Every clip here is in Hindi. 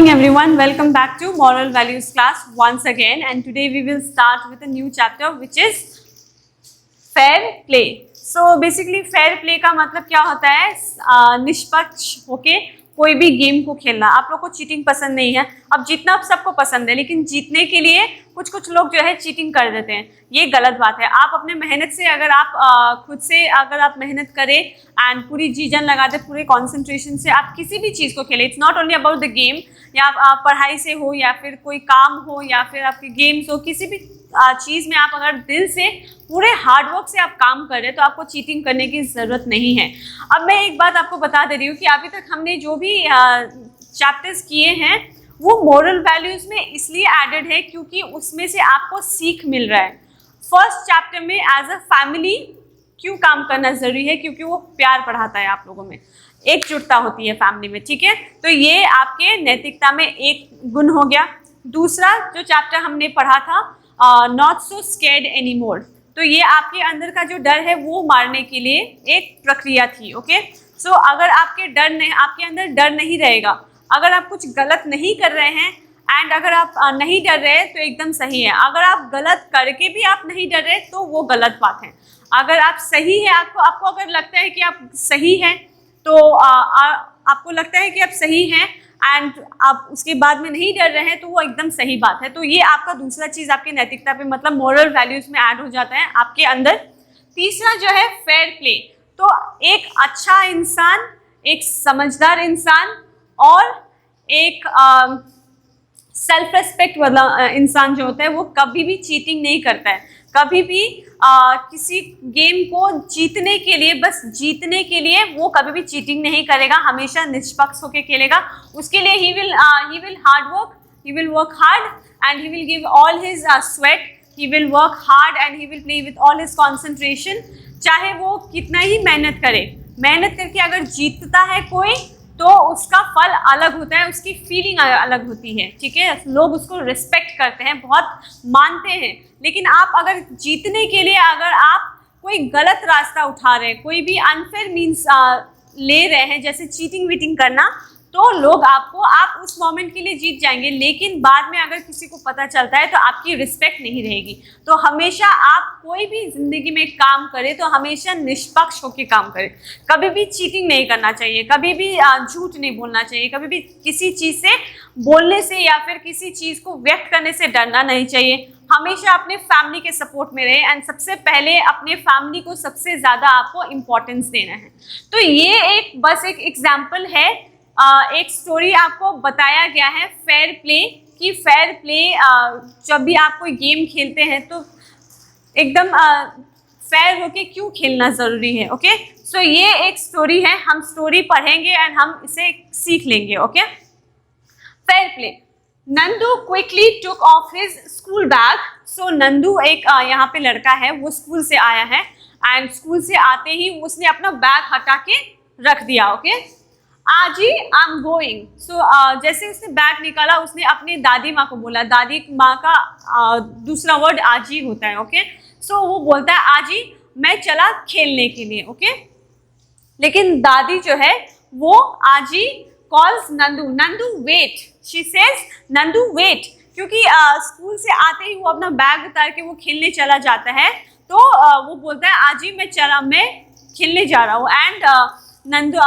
morning everyone, welcome back to Moral Values class once again, and today we will start with a new chapter which is fair play. So basically fair play का मतलब क्या होता है, निष्पक्ष होके कोई भी गेम को खेलना। आप लोग को चीटिंग पसंद नहीं है, अब जीतना आप सबको पसंद है, लेकिन जीतने के लिए कुछ लोग जो है चीटिंग कर देते हैं। ये गलत बात है। आप अपने मेहनत से अगर आप खुद से अगर आप मेहनत करें एंड पूरी जी जान लगा दे, पूरे कॉन्सेंट्रेशन से आप किसी भी चीज़ को खेलें, it's not only about the game, या आप पढ़ाई से हो या फिर कोई काम हो या फिर आपके गेम्स हो, किसी भी चीज़ में आप अगर दिल से पूरे हार्डवर्क से आप काम कर रहे हैं तो आपको चीटिंग करने की ज़रूरत नहीं है। अब मैं एक बात आपको बता दे रही हूँ कि अभी तक हमने जो भी चैप्टर्स किए हैं वो मोरल वैल्यूज़ में इसलिए एडेड है क्योंकि उसमें से आपको सीख मिल रहा है। फर्स्ट चैप्टर में एज अ फैमिली क्यों काम करना ज़रूरी है, क्योंकि वो प्यार बढ़ाता है, आप लोगों में एकजुटता होती है फैमिली में, ठीक है। तो ये आपके नैतिकता में एक गुण हो गया। दूसरा जो चैप्टर हमने पढ़ा था not so scared any more, तो ये आपके अंदर का जो डर है वो मारने के लिए एक प्रक्रिया थी। ओके, सो अगर आपके अंदर डर नहीं रहेगा, अगर आप कुछ गलत नहीं कर रहे हैं एंड अगर आप नहीं डर रहे तो एकदम सही है। अगर आप गलत करके भी आप नहीं डर रहे तो वो गलत बात है। अगर आप सही है, आपको अगर लगता है कि आप सही हैं तो आपको लगता है कि आप सही हैं एंड आप उसके बाद में नहीं डर रहे हैं तो वो एकदम सही बात है। तो ये आपका दूसरा चीज़ आपकी नैतिकता पे मतलब मोरल वैल्यूज़ में ऐड हो जाता है आपके अंदर। तीसरा जो है फेयर प्ले, तो एक अच्छा इंसान, एक समझदार इंसान और एक सेल्फ रेस्पेक्ट वाला इंसान जो होता है वो कभी भी चीटिंग नहीं करता है। कभी भी किसी गेम को जीतने के लिए, बस जीतने के लिए वो कभी भी चीटिंग नहीं करेगा, हमेशा निष्पक्ष होकर खेलेगा। उसके लिए he will work hard and he will give all his sweat, he will work hard and he will play with all his concentration. चाहे वो कितना ही मेहनत करे, मेहनत करके अगर जीतता है कोई तो उसका फल अलग होता है, उसकी फीलिंग अलग होती है, ठीक है। लोग उसको रिस्पेक्ट करते हैं, बहुत मानते हैं। लेकिन आप अगर जीतने के लिए अगर आप कोई गलत रास्ता उठा रहे हैं, कोई भी अनफेयर मीन्स ले रहे हैं, जैसे चीटिंग वीटिंग करना, तो लोग आप उस मोमेंट के लिए जीत जाएंगे, लेकिन बाद में अगर किसी को पता चलता है तो आपकी रिस्पेक्ट नहीं रहेगी। तो हमेशा आप कोई भी ज़िंदगी में काम करें तो हमेशा निष्पक्ष होकर काम करें। कभी भी चीटिंग नहीं करना चाहिए, कभी भी झूठ नहीं बोलना चाहिए, कभी भी किसी चीज़ से बोलने से या फिर किसी चीज़ को व्यक्त करने से डरना नहीं चाहिए। हमेशा अपने फैमिली के सपोर्ट में रहे एंड सबसे पहले अपने फैमिली को सबसे ज़्यादा आपको इम्पोर्टेंस देना है। तो ये बस एक एग्जाम्पल है, एक स्टोरी आपको बताया गया है फेयर प्ले कि फेयर प्ले जब भी आप कोई गेम खेलते हैं तो एकदम फेयर होके क्यों खेलना ज़रूरी है। ओके, सो ये एक स्टोरी है, हम स्टोरी पढ़ेंगे एंड हम इसे सीख लेंगे। Okay, fair play. Nandu quickly took off his school bag. So Nandu एक यहाँ पे लड़का है, वो स्कूल से आया है एंड स्कूल से आते ही उसने अपना बैग हटा के रख दिया। ओके, आजी आई एम गोइंग। सो जैसे उसने बैग निकाला उसने अपनी दादी माँ को बोला, दादी माँ का दूसरा वर्ड आजी होता है। ओके, सो वो बोलता है आजी मैं चला खेलने के लिए। ओके, लेकिन दादी जो है वो आजी calls Nandu, Nandu wait, she says Nandu wait, क्योंकि स्कूल से आते ही वो अपना बैग उतार के वो खेलने चला जाता है, तो वो बोलता है आजी मैं खेलने जा रहा हूँ एंड नंदू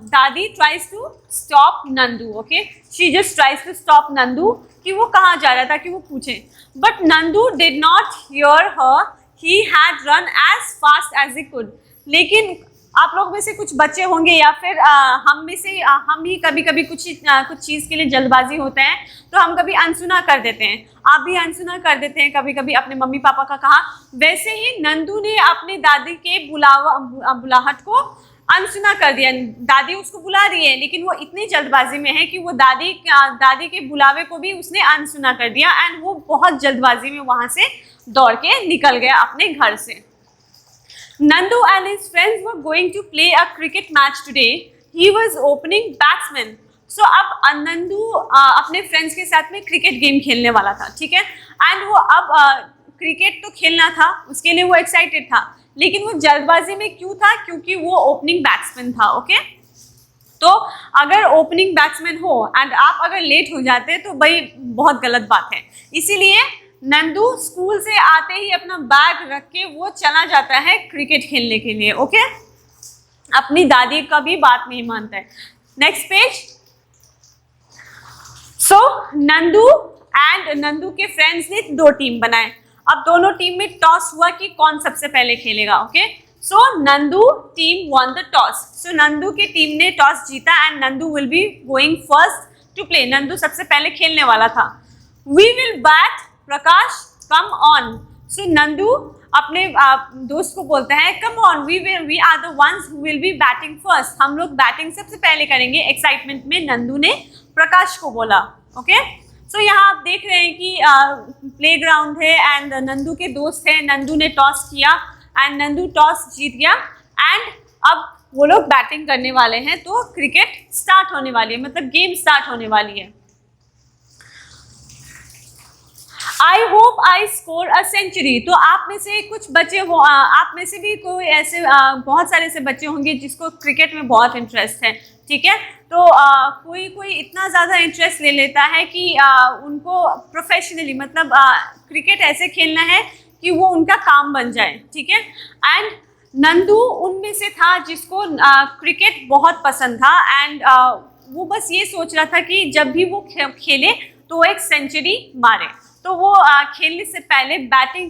दादी tries to stop Nandu. Okay, she just tries to stop Nandu कि वो कहाँ जा रहा था कि वो पूछे, but Nandu did not hear her, he had run as fast as he could. लेकिन आप लोग में से कुछ बच्चे होंगे या फिर हम में से हम ही कभी कभी कुछ चीज़ के लिए जल्दबाजी होता है तो हम कभी अनसुना कर देते हैं, आप भी अनसुना कर देते हैं कभी कभी अपने मम्मी पापा का कहा। वैसे ही नंदू ने अपनी दादी के बुलाहट को अनसुना कर दिया। दादी उसको बुला रही है लेकिन वो इतनी जल्दबाजी में है कि वो दादी के बुलावे को भी उसने अनसुना कर दिया एंड वो बहुत जल्दबाजी में वहाँ से दौड़ के निकल गया अपने घर से। Nandu and his friends were going to play a cricket match today. He was opening batsman. So अब नंदू अपने फ्रेंड्स के साथ में क्रिकेट गेम खेलने वाला था, ठीक है। एंड वो अब क्रिकेट तो खेलना था, उसके लिए वो एक्साइटेड था, लेकिन वो जल्दबाजी में क्यों था, क्योंकि वो ओपनिंग बैट्समैन था। ओके, तो अगर ओपनिंग बैट्समैन हो एंड आप अगर लेट हो जाते तो भाई बहुत गलत बात है। इसीलिए नंदू स्कूल से आते ही अपना बैग रख के वो चला जाता है क्रिकेट खेलने के लिए। ओके, अपनी दादी का भी बात नहीं मानता है। Next page. So Nandu and Nandu के फ्रेंड्स ने 2 टीम बनाए। अब दोनों टीम में टॉस हुआ कि कौन सबसे पहले खेलेगा। Okay, so Nandu team won the toss। So Nandu की टीम ने टॉस जीता and Nandu will be going first to play. Nandu सबसे पहले खेलने वाला था। We will bat, Prakash come on. So Nandu अपने दोस्त को बोलते हैं come on, we are the ones who will be batting first. हम लोग बैटिंग सबसे पहले करेंगे। एक्साइटमेंट में नंदू ने प्रकाश को बोला। ओके, सो यहाँ आप देख रहे हैं कि प्लेग्राउंड है एंड नंदू के दोस्त हैं। नंदू ने टॉस किया एंड नंदू टॉस जीत गया एंड अब वो लोग बैटिंग करने वाले हैं। तो क्रिकेट स्टार्ट होने वाली है, मतलब गेम स्टार्ट होने वाली है। I hope I score a century. तो आप में से कुछ बच्चे हो, आप में से भी कोई ऐसे बहुत सारे ऐसे बच्चे होंगे जिसको क्रिकेट में बहुत इंटरेस्ट है। ठीक है, तो कोई कोई इतना ज़्यादा इंटरेस्ट ले लेता है कि उनको प्रोफेशनली मतलब क्रिकेट ऐसे खेलना है कि वो उनका काम बन जाए। ठीक है, एंड नंदू उनमें से था जिसको क्रिकेट बहुत पसंद था एंड वो बस ये सोच रहा था कि जब भी वो खेले तो एक सेंचुरी मारे। तो वो खेलने से पहले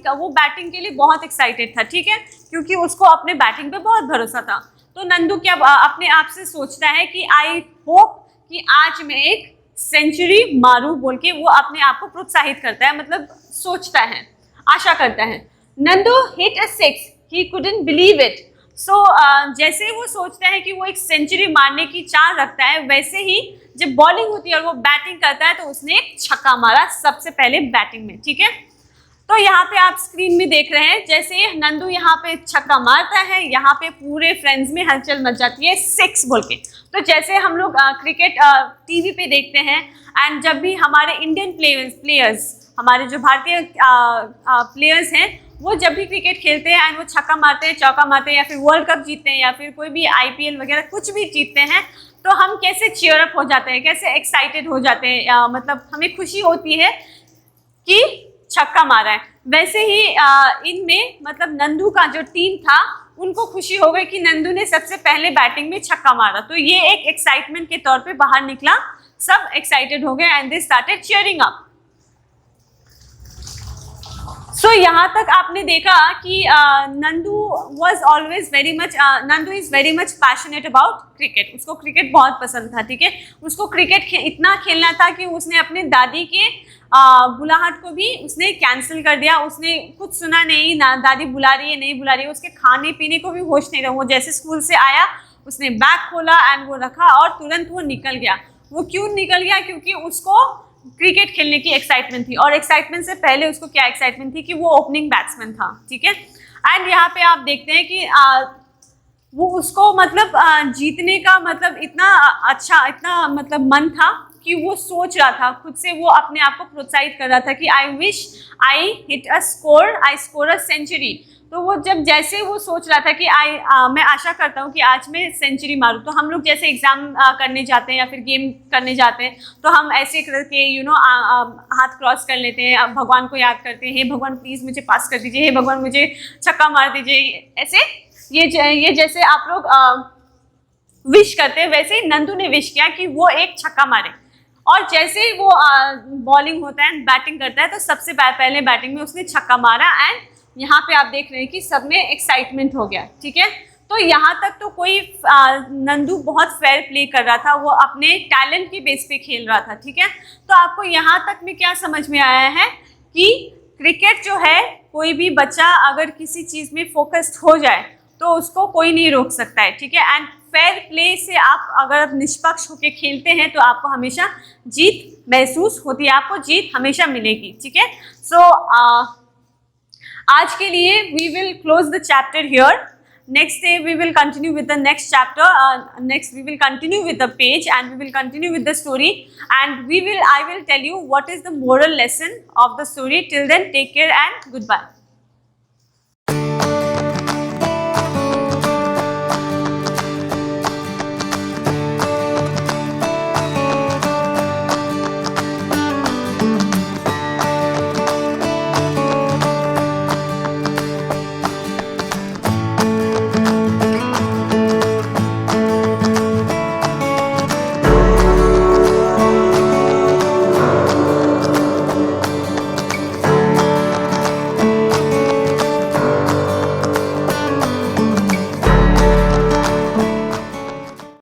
वो बैटिंग के लिए बहुत एक्साइटेड था। ठीक है, क्योंकि उसको अपने बैटिंग पे बहुत भरोसा था। तो नंदू क्या अपने आप से सोचता है कि आई होप कि आज मैं एक सेंचुरी मारूं बोल के वो अपने आप को प्रोत्साहित करता है, मतलब सोचता है, आशा करता है। Nandu hit a 6, he couldn't believe it. So जैसे ही वो सोचता है कि वो एक सेंचुरी मारने की चाह रखता है, वैसे ही जब बॉलिंग होती है और वो बैटिंग करता है तो उसने एक छक्का मारा सबसे पहले बैटिंग में। ठीक है, तो यहाँ पे आप स्क्रीन में देख रहे हैं जैसे नंदू यहाँ पे छक्का मारता है, यहाँ पे पूरे फ्रेंड्स में हलचल मच जाती है 6 बोल के। तो जैसे हम लोग क्रिकेट टीवी पे देखते हैं एंड जब भी हमारे इंडियन प्लेयर्स हमारे जो भारतीय प्लेयर्स हैं वो जब भी क्रिकेट खेलते हैं एंड वो छक्का मारते हैं, चौका मारते हैं या फिर वर्ल्ड कप जीतते हैं या फिर कोई भी IPL वगैरह कुछ भी जीतते हैं तो हम कैसे चीयर अप हो जाते हैं, कैसे एक्साइटेड हो जाते हैं, मतलब हमें खुशी होती है कि छक्का मारा है। वैसे ही इनमें मतलब नंदू का जो टीम था उनको खुशी हो गई कि नंदू ने सबसे पहले बैटिंग में छक्का मारा। तो ये एक एक्साइटमेंट के तौर पे बाहर निकला, सब एक्साइटेड हो गए and they started cheering up. So यहाँ तक आपने देखा कि Nandu is very much passionate about cricket. उसको क्रिकेट बहुत पसंद था। ठीक है, उसको क्रिकेट इतना खेलना था कि उसने अपने दादी के बुलाहट को भी उसने कैंसिल कर दिया। उसने कुछ सुना नहीं, ना दादी बुला रही है नहीं बुला रही है, उसके खाने पीने को भी होश नहीं रहा। वो जैसे स्कूल से आया उसने बैग खोला एंड वो रखा और तुरंत वो निकल गया। वो क्यों निकल गया? क्योंकि उसको क्रिकेट खेलने की एक्साइटमेंट थी और एक्साइटमेंट से पहले उसको क्या एक्साइटमेंट थी कि वो ओपनिंग बैट्समैन था। ठीक है, एंड यहाँ पे आप देखते हैं कि वो उसको मतलब जीतने का मतलब इतना मतलब मन था कि वो सोच रहा था खुद से, वो अपने आप को प्रोत्साहित कर रहा था कि I wish I score a century. तो वो जैसे वो सोच रहा था कि मैं आशा करता हूँ कि आज मैं सेंचुरी मारूँ। तो हम लोग जैसे एग्जाम करने जाते हैं या फिर गेम करने जाते हैं तो हम ऐसे करके हाथ क्रॉस कर लेते हैं, भगवान को याद करते हैं, हे भगवान प्लीज़ मुझे पास कर दीजिए, हे भगवान मुझे छक्का मार दीजिए। ऐसे ये जैसे आप लोग विश करते हैं वैसे ही नंदू ने विश किया कि वो एक छक्का मारे। और जैसे ही वो बॉलिंग होता है बैटिंग करता है तो सबसे पहले बैटिंग में उसने छक्का मारा एंड यहाँ पे आप देख रहे हैं कि सब में एक्साइटमेंट हो गया। ठीक है, तो यहाँ तक तो कोई नंदू बहुत फेयर प्ले कर रहा था, वो अपने टैलेंट के बेस पे खेल रहा था। ठीक है, तो आपको यहाँ तक में क्या समझ में आया है कि क्रिकेट जो है कोई भी बच्चा अगर किसी चीज़ में फोकस्ड हो जाए तो उसको कोई नहीं रोक सकता है। ठीक है, एंड फेयर प्ले से आप अगर निष्पक्ष होकर खेलते हैं तो आपको हमेशा जीत महसूस होती है, आपको जीत हमेशा मिलेगी। ठीक है, सो आज के लिए we will close the chapter here. Next day we will continue with the next chapter. Next we will continue with the page and we will continue with the story and I will tell you what is the moral lesson of the story. Till then, take care and goodbye.